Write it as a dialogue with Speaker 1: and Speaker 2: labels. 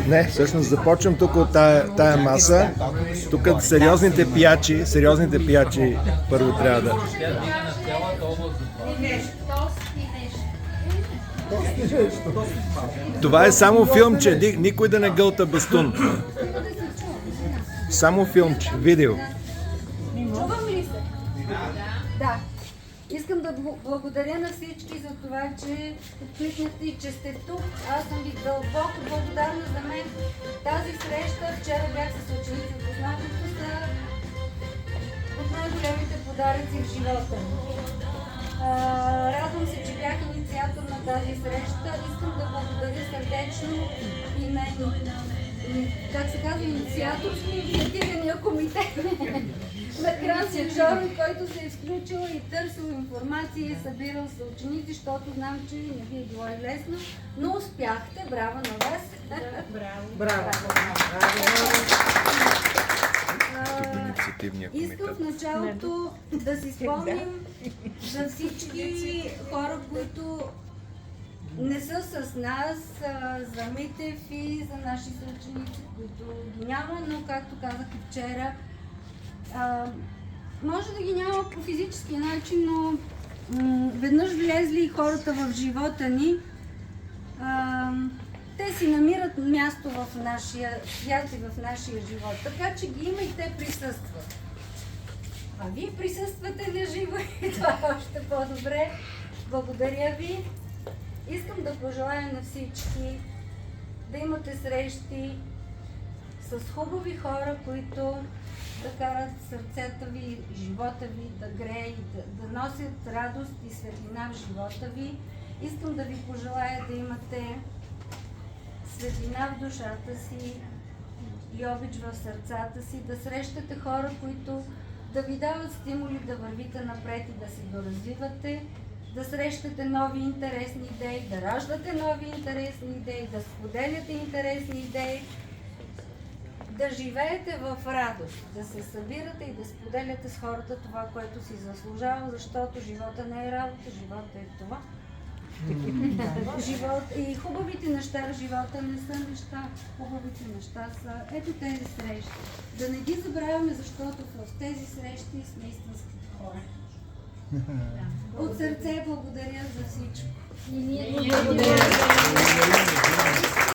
Speaker 1: Не, всъщност започвам тук от тая маса. Тук сериозните пиячи първо трябва да... Това е само филмче, никой да не гълта бастун. Само филмче, видео.
Speaker 2: Чувам ли се? Да. Искам да благодаря на всички за това, че откликнахте и че сте тук. Аз съм ви дълбоко благодарна за мен. Тази среща, вчера бях с ученици от основното, са от най-големите подаръци в живота ми. Радвам се, че бях инициатор на тази среща. Искам да благодаря сърдечно и на, как се казва, инициаторски инициативния комитет на Краси Жоров, който се е изключил и търсил информация и събирал с ученици, защото знам, че не ви е било и лесно, но успяхте. Браво на вас! Браво! Искам в началото да си спомним за всички хора, които не са с нас, за Митев и за наши съученици, които ги няма, но както казах и вчера, може да ги няма по физически начин, но веднъж влезли хората в живота ни, те си намират място в нашия свят и в нашия живот, така че ги има и те присъстват. А вие присъствате на живо и това е още по-добре. Благодаря ви. Искам да пожелая на всички да имате срещи с хубави хора, които да карат сърцета ви, живота ви да грее, да носят радост и светлина в живота ви. Искам да ви пожелая да имате светлина в душата си и обич в сърцата си, да срещате хора, които да ви дават стимули да вървите напред и да се доразвивате, да срещате нови интересни идеи, да раждате нови интересни идеи, да споделяте интересни идеи, да живеете в радост, да се събирате и да споделяте с хората това, което си заслужава, защото живота не е работа, живота е това. И хубавите неща в живота не са неща, хубавите неща са ето тези срещи. Да не ги забравяме, защото в тези срещи сме истинските хора. От сърце благодаря за всичко. И ние благодаря.